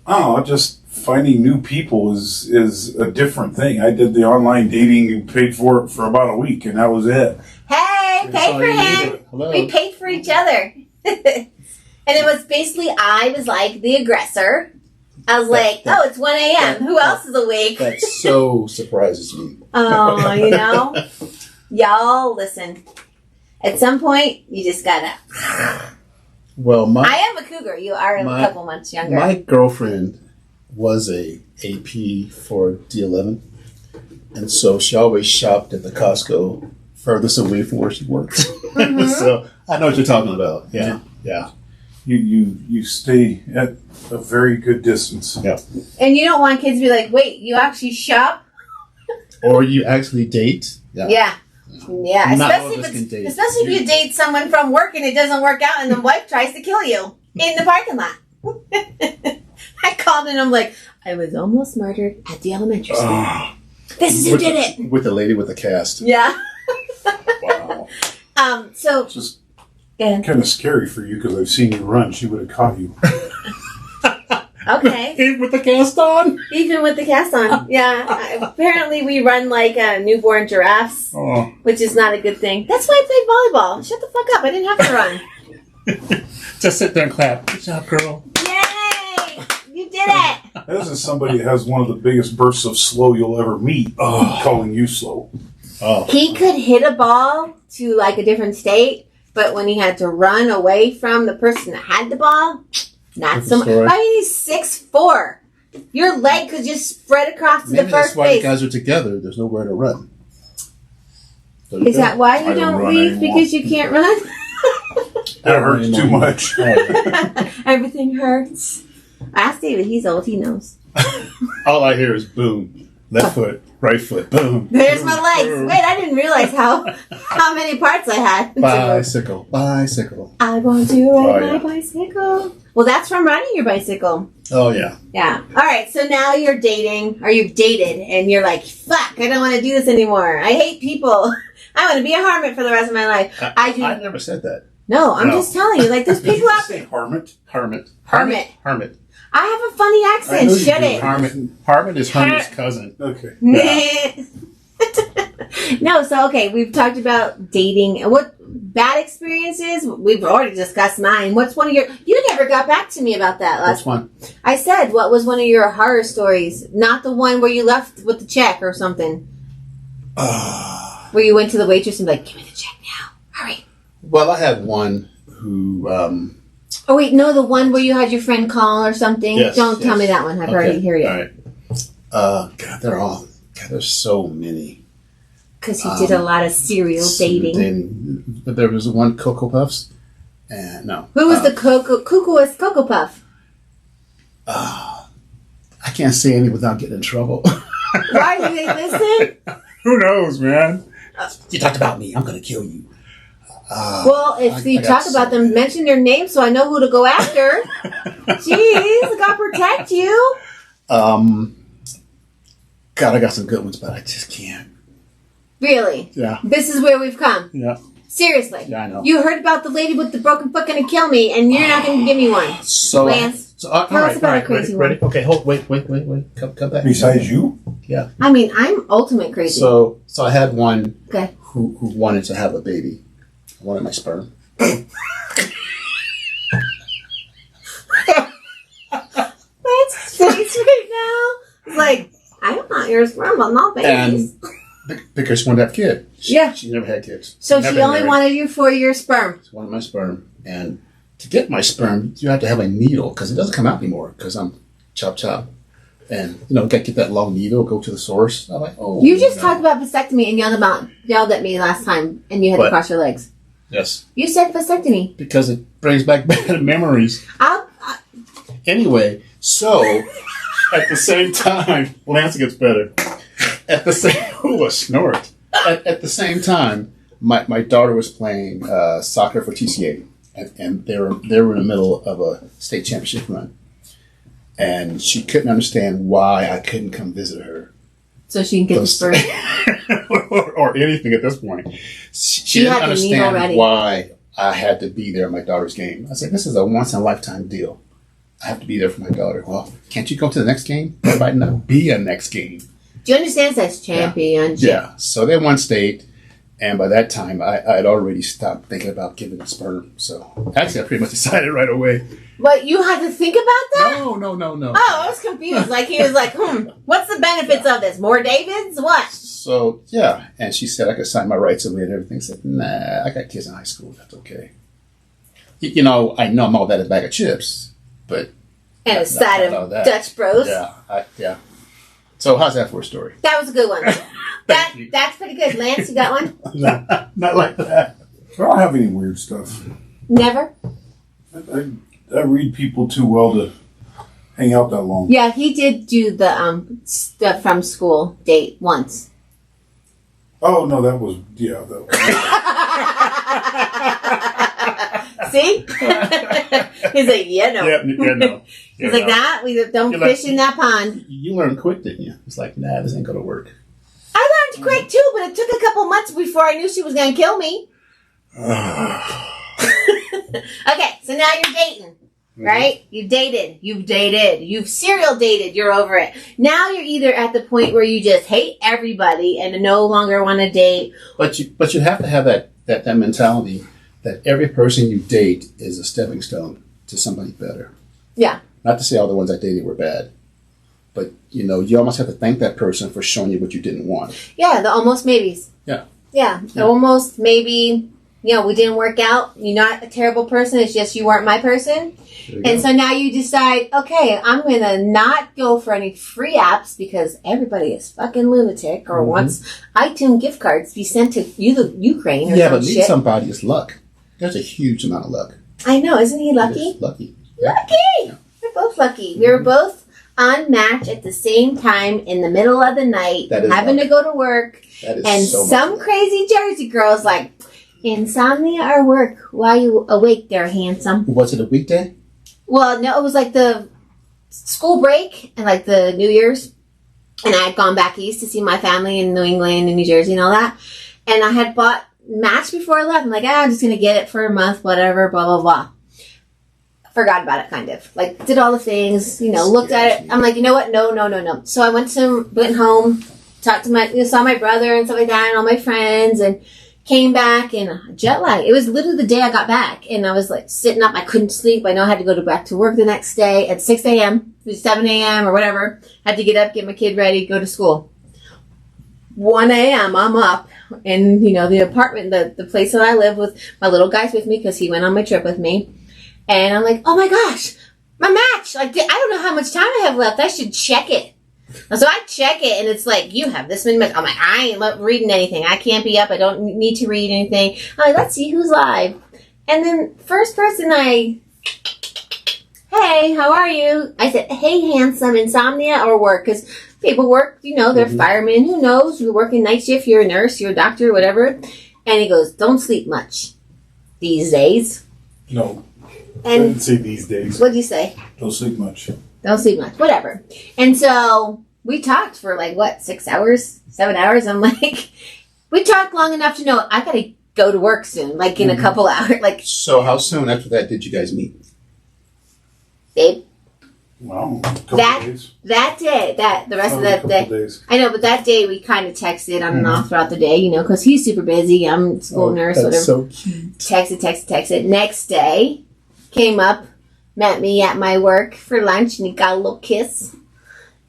I don't know, just finding new people is a different thing. I did the online dating and paid for it for about a week, and that was it. Hey, pay for him. We paid for each other. And it was basically, I was like the aggressor. I was like, it's 1 a.m. Who else is awake? That so surprises me. Oh, y'all, listen. At some point, you just gotta. Well, I am a cougar. You are a couple months younger. My girlfriend was a AP for D11, and so she always shopped at the Costco furthest away from where she works. Mm-hmm. So I know what you're talking about. Yeah. You stay at a very good distance. Yeah. And you don't want kids to be like, wait, you actually shop? Or you actually date. Yeah. Especially if you date someone from work and it doesn't work out and the wife tries to kill you in the parking lot. I called and I'm like, I was almost murdered at the elementary school. This is who did it. With the lady with the cast. Yeah. Wow. So it's just kind of scary for you because I've seen you run. She would have caught you. Okay. Even with the cast on? Even with the cast on. Yeah. Apparently we run like newborn giraffes, which is not a good thing. That's why I played volleyball. Shut the fuck up. I didn't have to run. Just sit there and clap. Good job, girl. Yay! You did it! This is somebody that has one of the biggest bursts of slow you'll ever meet. Calling you slow. He could hit a ball to like a different state, but when he had to run away from the person that had the ball, not so much. I mean, he's 6'4". Your leg could just spread across to the first that's why base. you guys are together. There's nowhere to run. Is that why you don't leave? Anymore. Because you can't run? That hurts too much. Everything hurts. Ask David. He's old. He knows. All I hear is boom. Left foot, right foot, boom. There's boom, my legs. boom. Wait, I didn't realize how many parts I had. Bicycle. I want to ride my bicycle. Well, that's from riding your bicycle. Oh, yeah. Yeah. All right, so now you're dating, or you've dated, and you're like, fuck, I don't want to do this anymore. I hate people. I want to be a hermit for the rest of my life. I never said that. No, I'm just telling you. Like, there's people out there. Hermit. I have a funny accent. Shut it. Hermit is Hermit's cousin. Okay. Yeah. No, so okay, we've talked about dating. What bad experiences? We've already discussed mine. What's one of your? You never got back to me about that last. Which one? I said, what was one of your horror stories? Not the one where you left with the check or something. Where you went to the waitress and be like, give me the check now. Hurry. Well, I had one who. Oh wait, no, the one where you had your friend call or something. Yes, Don't tell me that one. I've already heard it. All right. God, they're all God, there's so many. Because he did a lot of serial dating. But there was one Cocoa Puffs. And no. Who was the cuckooest Cocoa Puff? I can't say any without getting in trouble. Why do they listen? Who knows, man? You talked about me. I'm going to kill you. Well, if you talk about them, mention their name so I know who to go after. Jeez, God protect you. God, I got some good ones, but I just can't. Really? Yeah. This is where we've come. Yeah. Seriously. Yeah, I know. You heard about the lady with the broken foot going to kill me, and you're not going to give me one. So, Lance, tell us about a crazy one. Ready? Okay, wait. Come back. Besides you? Yeah. I mean, I'm ultimate crazy. So I had one okay. who wanted to have a baby. I wanted my sperm. That's face right now. It's like, I don't want your sperm, I'm not babies. And because she wanted to have a kid. She never had kids. So she only wanted you for your sperm. She wanted my sperm. And to get my sperm, you have to have a needle because it doesn't come out anymore because I'm chop. And, got to get that long needle, go to the source. I'm like, oh. You just talked about vasectomy and yelled at me last time and you had to cross your legs. Yes. You said vasectomy. Because it brings back bad memories. Anyway, so at the same time, Lance gets better. At the same, a snort. At the same time, my daughter was playing soccer for TCA, and they were in the middle of a state championship run, and she couldn't understand why I couldn't come visit her. So she can get the sperm. or anything at this point. She didn't understand why I had to be there at my daughter's game. I said, this is a once-in-a-lifetime deal. I have to be there for my daughter. Well, can't you go to the next game? There might not be a next game. Do you understand that's championship? Yeah. So they won state, and by that time, I had already stopped thinking about giving sperm. So actually, I pretty much decided right away. But you had to think about that? No. Oh, I was confused. Like, he was like, what's the benefits of this? More Davids? What? So, yeah. And she said I could sign my rights away and everything. I said, nah, I got kids in high school. That's okay. I know I'm all that a bag of chips, but... And a side of Dutch Bros. Yeah. So, how's that for a story? That was a good one. That's pretty good. Lance, you got one? Not like that. I don't have any weird stuff. Never? I read people too well to hang out that long. Yeah, he did do the stuff from school date once. Oh, no, that was... See? He's like, no. Yeah, no. He's like, that? We don't fish in that pond. You learned quick, didn't you? It's like, nah, this ain't going to work. I learned quick, too, but it took a couple months before I knew she was going to kill me. Okay, so now you're dating, right? You've dated, you've serial dated, you're over it. Now you're either at the point where you just hate everybody and no longer want to date. But you have to have that mentality that every person you date is a stepping stone to somebody better. Yeah. Not to say all the ones I dated were bad, but you almost have to thank that person for showing you what you didn't want. Yeah, the almost maybes. Yeah. Almost maybe... we didn't work out. You're not a terrible person. It's just you weren't my person. And so now you decide, okay, I'm going to not go for any free apps because everybody is fucking lunatic or wants iTune gift cards to be sent to the Ukraine or some but shit. meet somebody is luck. There's a huge amount of luck. I know. Isn't he lucky? Lucky. Lucky! Yeah. We're both lucky. We were both unmatched at the same time in the middle of the night, having to go to work. And some crazy Jersey girl's like... Insomnia or work? Why are you awake there, handsome? Was it a weekday? Well, no, it was like the school break and like the New Year's. And I had gone back east to see my family in New England and New Jersey and all that. And I had bought Match before I left. I'm like, I'm just going to get it for a month, whatever, blah, blah, blah. Forgot about it, kind of. Like, did all the things, looked at it. I'm like, you know what? No. So I went home, talked to saw my brother and stuff like that and all my friends and came back and jet lag. It was literally the day I got back. And I was like sitting up. I couldn't sleep. I know I had to go back to work the next day at 6 a.m. 7 a.m. or whatever. Had to get up, get my kid ready, go to school. 1 a.m. I'm up in, the apartment, the place that I live with. My little guy's with me because he went on my trip with me. And I'm like, oh my gosh, my Match. Like, I don't know how much time I have left. I should check it. So I check it, and it's like, you have this many minutes. I'm like, I ain't reading anything. I can't be up. I don't need to read anything. I'm like, let's see who's live. And then first person hey, how are you? I said, hey, handsome, insomnia or work? Because people work, they're firemen. Who knows? You're working night shift. You're a nurse. You're a doctor, whatever. And he goes, don't sleep much these days. No. And I didn't say these days. What'd you say? Don't sleep much. Don't sleep much. Whatever. And so we talked for 6 hours, 7 hours. I'm like, we talked long enough to know I got to go to work soon, in a couple hours. So how soon after that did you guys meet? Babe. Wow. Days. That day, the rest of that day. Days. I know, but that day we kind of texted on and off throughout the day, because he's super busy. I'm a school nurse, that's whatever. So cute. Texted. Next day, came up, met me at my work for lunch, and he got a little kiss.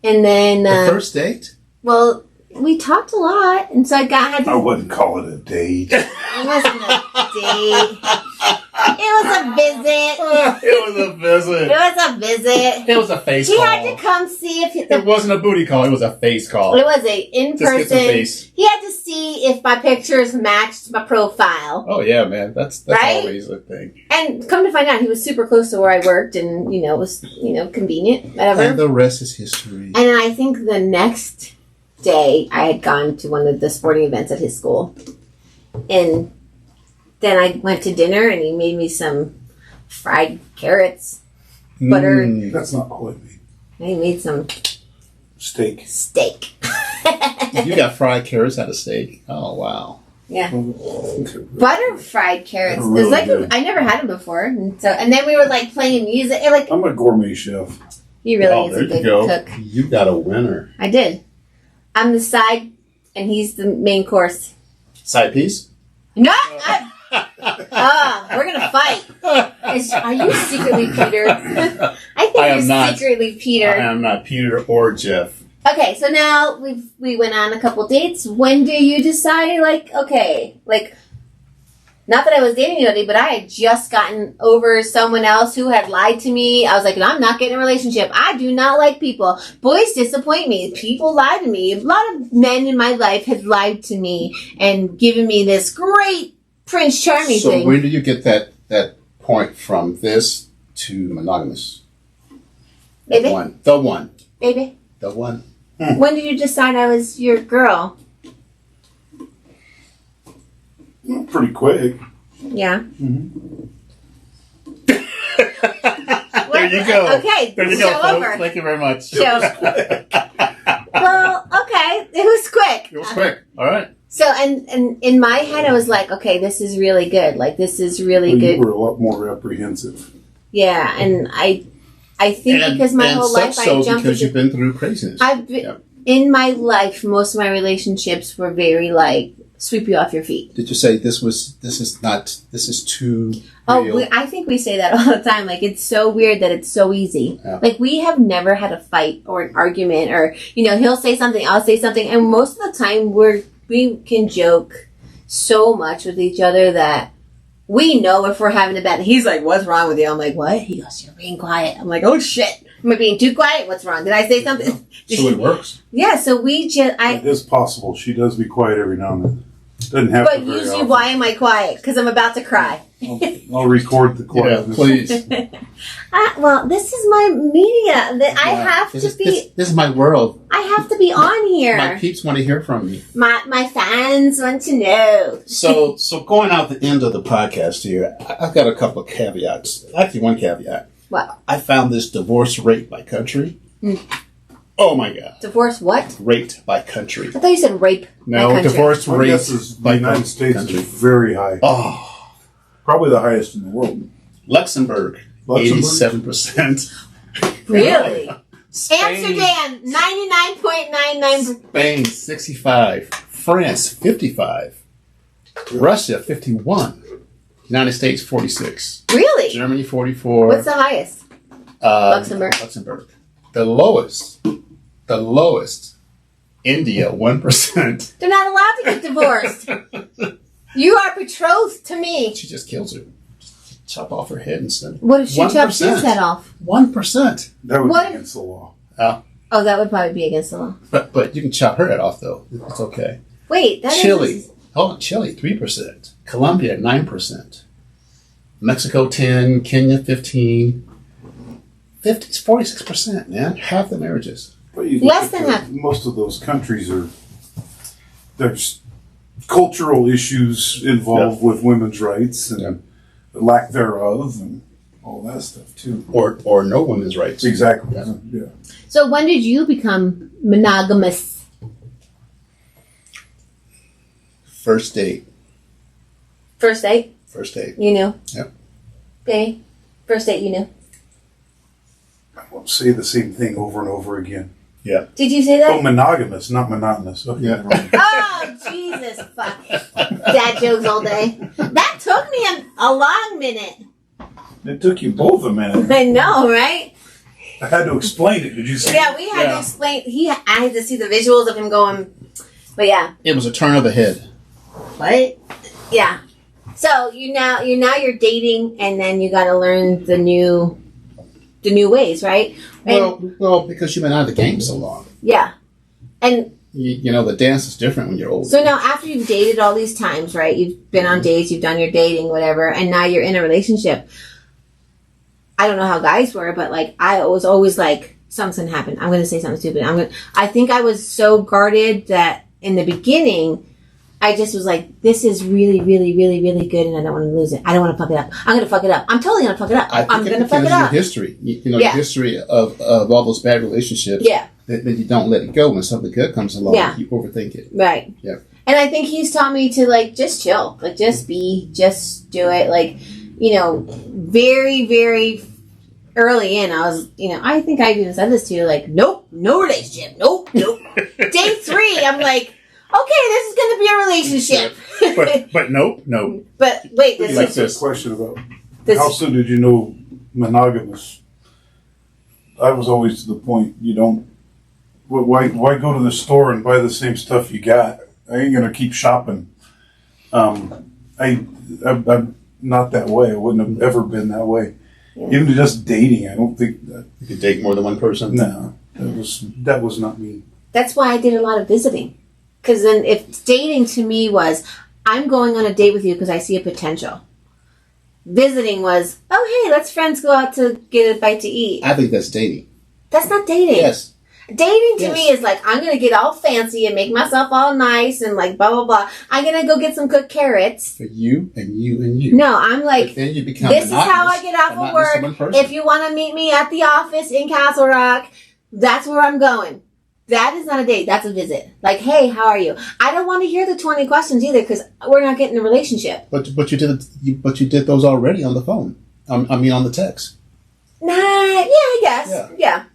And then the first date? Well, we talked a lot, and so I wouldn't call it a date. It wasn't a date. It was a visit. It was a visit. It was a face he call. He had to come see if it wasn't a booty call. It was a face call. It was a in-person. Just get some face. He had to see if my pictures matched my profile. Oh, yeah, man. That's right? Always a thing. And come to find out, he was super close to where I worked, and, it was, convenient, whatever. And the rest is history. And then I think the next day, I had gone to one of the sporting events at his school. And then I went to dinner, and he made me some fried carrots, butter. That's not quite me. He made some steak. You got fried carrots out of steak. Oh, wow. Yeah. Butter fried carrots. Really I never had them before. And then we were playing music. I'm a gourmet chef. He really is a good cook. You got a winner. I did. I'm the side, and he's the main course. Side piece? No! We're going to fight. Are you secretly Peter? I think you're secretly Peter. I am not Peter or Jeff. Okay, so now we went on a couple dates. When do you decide, not that I was dating anybody, but I had just gotten over someone else who had lied to me. I was like, I'm not getting a relationship. I do not like people. Boys disappoint me. People lie to me. A lot of men in my life had lied to me and given me this great Prince Charming thing. So when did you get that point from this to monogamous? Baby? The one. Baby? The one. When did you decide I was your girl? Pretty quick. Yeah. Mm-hmm. There you go. Okay. There you go, folks. Over. Thank you very much. Show. Well, okay. It was quick. It was quick. All right. So, and in my head, I was like, okay, this is really good. This is really good. You were a lot more apprehensive. Yeah, and I think because my whole life I jumped because you've been through craziness. In my life, most of my relationships were very sweep you off your feet. Did you say this is too real? I think we say that all the time. It's so weird that it's so easy. Yeah. We have never had a fight or an argument or, he'll say something, I'll say something. And most of the time we can joke so much with each other that we know if we're having a bad. He's like, what's wrong with you? I'm like, what? He goes, you're being quiet. I'm like, oh shit. Am I being too quiet? What's wrong? Did I say something? So it works. Yeah, so we just... It is possible. She does be quiet every now and then. Doesn't have to. But usually, often. Why am I quiet? Because I'm about to cry. I'll record the quiet. Yeah, please. Well, this is my media. I have to be... This is my world. I have to be on here. My peeps want to hear from me. My fans want to know. So going out the end of the podcast here, I've got a couple of caveats. Actually, one caveat. What? I found this divorce rate by country. Oh my God. Divorce what? Rate by country. I thought you said rape by country. Divorce rate by the United States country. Is very high. Oh. Probably the highest in the world. Luxembourg? 87%. Really? Amsterdam, 99.99%. Spain, 65%. France, 55%. Russia, 51%. United States, 46%. Really? Germany, 44%. What's the highest? Luxembourg. The lowest. India, 1%. They're not allowed to get divorced. You are betrothed to me. She just kills her. Just chop off her head and send. What if she chops his head off? 1%. That would be against the law. Oh, that would probably be against the law. But you can chop her head off, though. It's okay. Wait, that Chile. is... Hold on, Chile, 3%. Colombia, 9%. Mexico, 10. Kenya, 15. 46%, man. Half the marriages. Less than half. Most of those countries there's cultural issues involved with women's rights and lack thereof and all that stuff too. Or no women's rights. Exactly. Yeah. So when did you become monogamous? First date. First date? First date. You knew? Yep. Okay. First date, you knew? I won't say the same thing over and over again. Yeah. Did you say that? Oh, monogamous, not monotonous. Okay, Yeah. Oh, Jesus, fuck. Dad jokes all day. That took me a long minute. It took you both a minute. I know, right? I had to explain it. Did you see? Yeah, we had to explain. I had to see the visuals of him going, but yeah. It was a turn of the head. What? Yeah. So you're dating, and then you got to learn the new ways, right? And, Well, because you've been out of the game so long. Yeah. And you know, the dance is different when you're older. so now after you've dated all these times, right? You've been on dates, you've done your dating, whatever, and now you're in a relationship. I don't know how guys were, but like I was always like, something's gonna happen. I'm gonna say something stupid. I think I was so guarded that in the beginning, I just was like, this is really, really, really, really good, and I don't want to lose it. I don't want to fuck it up. I'm gonna fuck it up. I'm totally gonna fuck it up. I'm gonna fuck it up. Your history, your history of all those bad relationships. Yeah. That you don't let it go when something good comes along. Yeah. You overthink it. Right. Yeah. And I think he's taught me to like just chill, like just do it. Like, very, very early in, I was, I think I even said this to you, like, nope, no relationship, nope. Day 3, I'm like, okay, this is going to be a relationship. but no. But wait, This is this. a question about how soon did you know monogamous? I was always to the point, you don't. Why go to the store and buy the same stuff you got? I ain't gonna keep shopping. I'm not that way. I wouldn't have ever been that way. Yeah. Even to just dating, I don't think that you could date more than one person. No, that was not me. That's why I did a lot of visiting. Because then, if dating to me was, I'm going on a date with you because I see a potential. Visiting was, oh hey, let's friends go out to get a bite to eat. I think that's dating. That's not dating. Yes. Dating to me is like, I'm going to get all fancy and make myself all nice and like blah, blah, blah. I'm going to go get some cooked carrots. For you and you and you. No, I'm like, but then you become this is how I get off of work. If you want to meet me at the office in Castle Rock, that's where I'm going. That is not a date. That's a visit. Like, hey, how are you? I don't want to hear the 20 questions either because we're not getting a relationship. But you did those already on the phone. On the text. Nah, yeah, I guess. Yeah.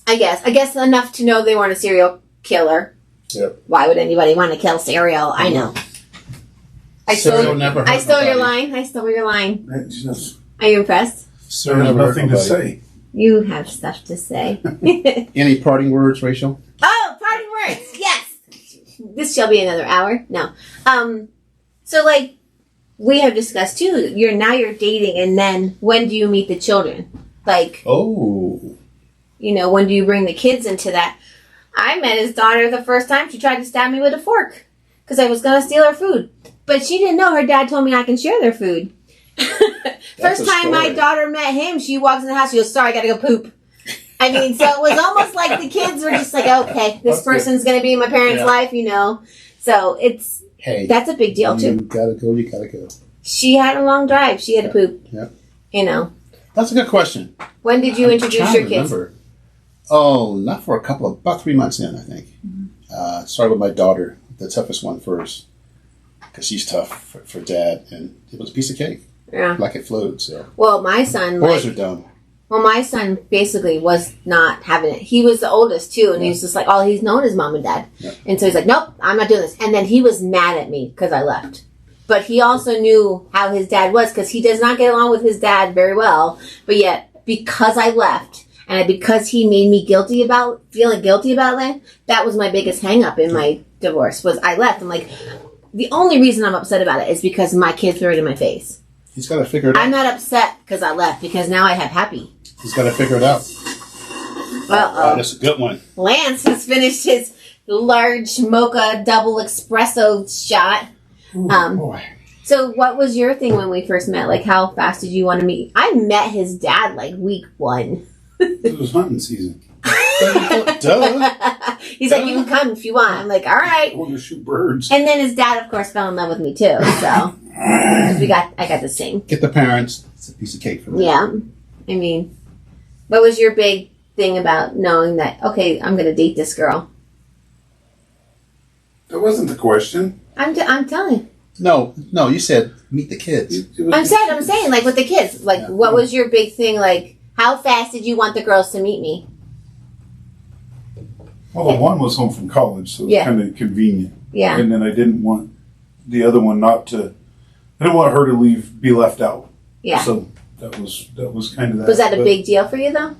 I guess enough to know they weren't a serial killer. Yep. Why would anybody want to kill cereal? I know. I stole your line. Are you impressed? There's nothing to say. You have stuff to say. Any parting words, Rachel? Oh, parting words. Yes. This shall be another hour. No. So like we have discussed too, you're dating, and then when do you meet the children? Like, when do you bring the kids into that? I met his daughter the first time. She tried to stab me with a fork because I was going to steal her food. But she didn't know her dad told me I can share their food. First time my daughter met him, she walks in the house, she goes, sorry, I got to go poop. I mean, so it was almost like the kids were just like, okay, this person's going to be in my parents' life, So that's a big deal, too. You gotta go. She had a long drive. She had to poop. Yeah. That's a good question. When did you introduce your kids? Oh, not for about 3 months in, I think. Mm-hmm. Started with my daughter, the toughest one first, because she's tough for dad, and it was a piece of cake. Yeah. Like it flowed, so. Well, my son... Boys are dumb. Well, my son basically was not having it. He was the oldest, too, and he was just like, all he's known is mom and dad. Yeah. And so he's like, nope, I'm not doing this. And then he was mad at me because I left. But he also knew how his dad was, because he does not get along with his dad very well. But yet, because I left... And because he made me feeling guilty about it, that was my biggest hang up in my divorce, was I left. I'm like, the only reason I'm upset about it is because my kids threw it in my face. He's got to figure it out. I'm not upset because I left, because now I have happy. He's got to figure it out. Wow, that's a good one. Lance has finished his large mocha double espresso shot. Ooh, boy. So what was your thing when we first met? Like, how fast did you want to meet? I met his dad like week 1. It was hunting season. Duh. He's like, you can come if you want. I'm like, all right. I want to shoot birds. And then his dad, of course, fell in love with me too. So I got to sing. Get the parents. It's a piece of cake for them. Yeah. I mean, what was your big thing about knowing that, okay, I'm going to date this girl? That wasn't the question. I'm telling you. No, you said meet the kids. I'm saying, like, with the kids. Like, what was your big thing? Like, how fast did you want the girls to meet me? Well, the one was home from college, so it was kind of convenient. Yeah. And then I didn't want the other one I didn't want her to be left out. Yeah. So that was kind of that. Was that a big deal for you, though?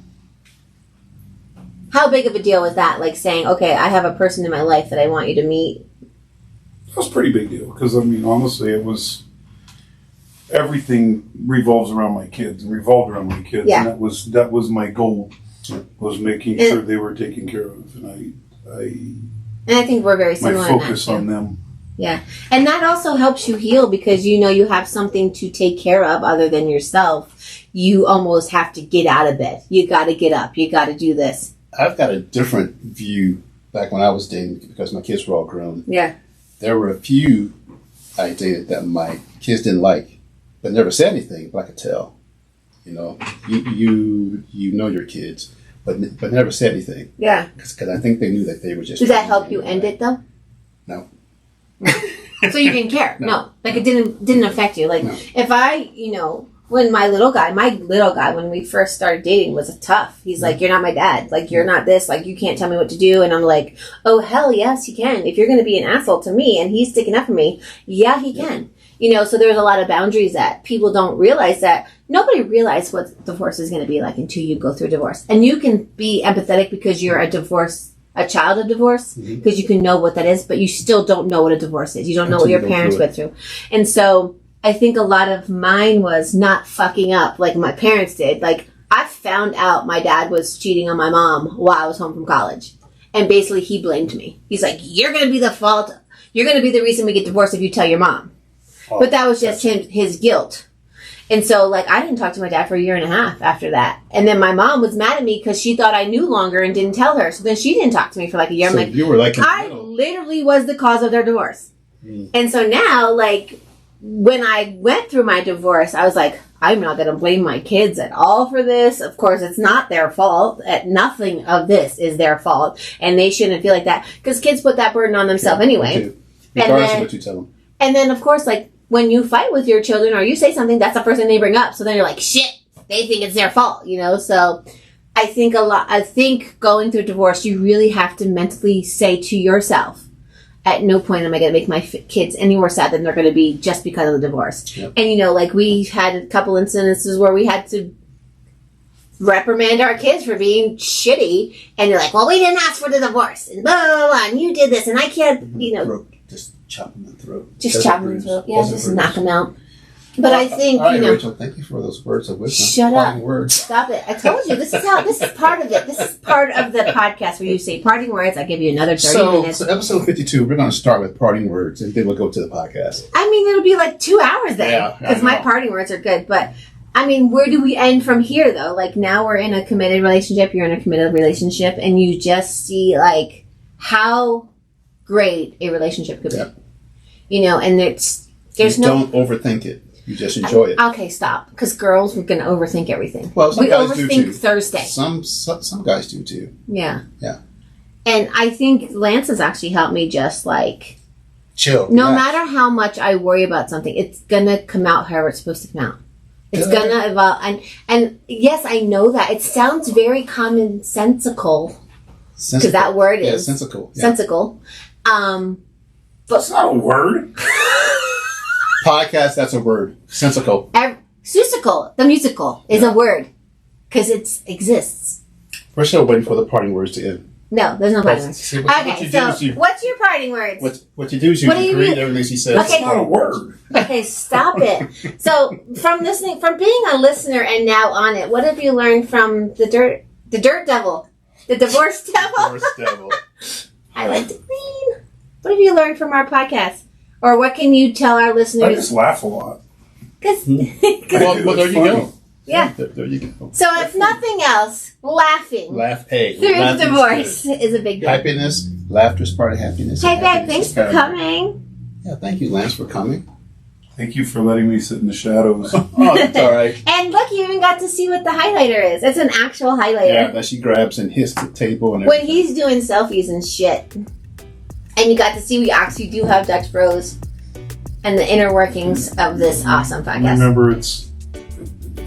How big of a deal was that? Like saying, okay, I have a person in my life that I want you to meet. That was a pretty big deal because, I mean, honestly, it was everything revolved around my kids. Yeah. And that was my goal, was making sure they were taken care of. And I think we're very similar. My focus on them. Yeah. And that also helps you heal because you know you have something to take care of other than yourself. You almost have to get out of bed. You got to get up. You got to do this. I've got a different view back when I was dating because my kids were all grown. Yeah. There were a few I dated that my kids didn't like, but never said anything, but I could tell. You know, you know your kids, but never said anything. Yeah. Because I think they knew that they were just... Does that help you end it, though? No. So you didn't care? No. Like, it didn't affect you? Like, no. If I, when my little guy, when we first started dating was tough. He's like, you're not my dad. Like, you're not this. Like, you can't tell me what to do. And I'm like, oh, hell yes, he can. If you're going to be an asshole to me and he's sticking up for me, yeah, he can. So there's a lot of boundaries that people don't realize that nobody realizes what divorce is going to be like until you go through a divorce. And you can be empathetic because you're a child of divorce, because you can know what that is, but you still don't know what a divorce is. You don't know what your parents went through. And so I think a lot of mine was not fucking up like my parents did. Like, I found out my dad was cheating on my mom while I was home from college. And basically he blamed me. He's like, you're going to be the fault. You're going to be the reason we get divorced if you tell your mom. Oh, but that was just his guilt. And so, like, I didn't talk to my dad for 1.5 years after that. And then my mom was mad at me because she thought I knew longer and didn't tell her. So then she didn't talk to me for like a year. So I'm like, you were like, I literally was the cause of their divorce. And so now, like, when I went through my divorce, I was like, I'm not going to blame my kids at all for this. Of course, it's not their fault. Nothing of this is their fault. And they shouldn't feel like that. Because kids put that burden on themselves anyway. Regardless of what you tell them. And then, of course, like, when you fight with your children or you say something, that's the first thing they bring up. So then you're like, shit, they think it's their fault, So I think going through divorce, you really have to mentally say to yourself, at no point am I going to make my kids any more sad than they're going to be just because of the divorce. Yep. And, like, we had a couple incidences where we had to reprimand our kids for being shitty. And they're like, well, we didn't ask for the divorce. And blah, blah, blah, and you did this. And I can't, Just chop them in the throat. Just chop them in the throat. Yeah, just knock them out. But I think, all right, Rachel, thank you for those words of wisdom. Shut up. Words. Stop it. I told you, this is part of it. This is part of the podcast where you say parting words. I give you another 30 minutes. So episode 52, we're going to start with parting words, and then we'll go to the podcast. I mean, it'll be like 2 hours then. Because my parting words are good. But, I mean, where do we end from here, though? Like, now we're in a committed relationship. You're in a committed relationship. And you just see, like, how great a relationship could be. And there's don't overthink it. You just enjoy it. Okay, stop. Because girls, we're going to overthink everything. Well, some guys do too. Thursday. Some guys do too. Yeah. Yeah. And I think Lance has actually helped me just like chill. No matter how much I worry about something, it's going to come out however it's supposed to come out. It's going to evolve. And yes, I know that. It sounds very commonsensical. Because that word is. Sensical. Yeah. Sensical. But it's not a word. Podcast, that's a word. Sensical. Susical, the musical, is a word. Because it exists. We're still waiting for the parting words to end. No, there's no parting words. What's your parting words? What you do is you agree with everything she says. Okay. It's not a word. Okay, stop it. So, from being a listener and now on it, what have you learned from the dirt devil? The divorce devil. Divorce devil. I like to clean. What have you learned from our podcast? Or what can you tell our listeners? I just laugh a lot. Because Well, there you go. Yeah. There you go. So if nothing else, laughing Hey, through laughing's divorce good. is a big deal. Happiness, laughter is part of happiness. Hey, and babe, happiness thanks is for paramount. coming. Yeah, thank you, Lance, for coming. Thank you for letting me sit in the shadows. Oh, that's all right. And look, you even got to see what the highlighter is. It's an actual highlighter. Yeah, that she grabs and hits the table and When everything. he's doing selfies and shit. And you got to see we actually do have Dutch Bros and the inner workings of this awesome podcast. Remember, it's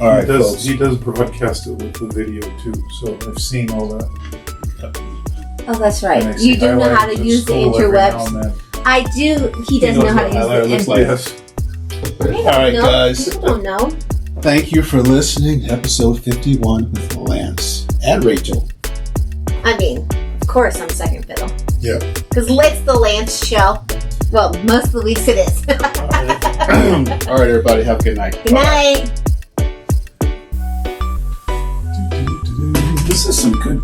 All right, folks. he does broadcast it with the video too, so I've seen all that. Oh, that's And right. I see You do know how to highlighters at use the school every now and interwebs. then. I do. He does knows know how what to use highlighter the looks interwebs. like. Yes. All right, guys. People don't know. Thank you for listening to episode 51 with Lance and Rachel. I mean, of course, I'm second fiddle. Yeah. Because it's the Lance show. Well, most of the weeks it is. All right, everybody. Have a good night. Good night. This is some good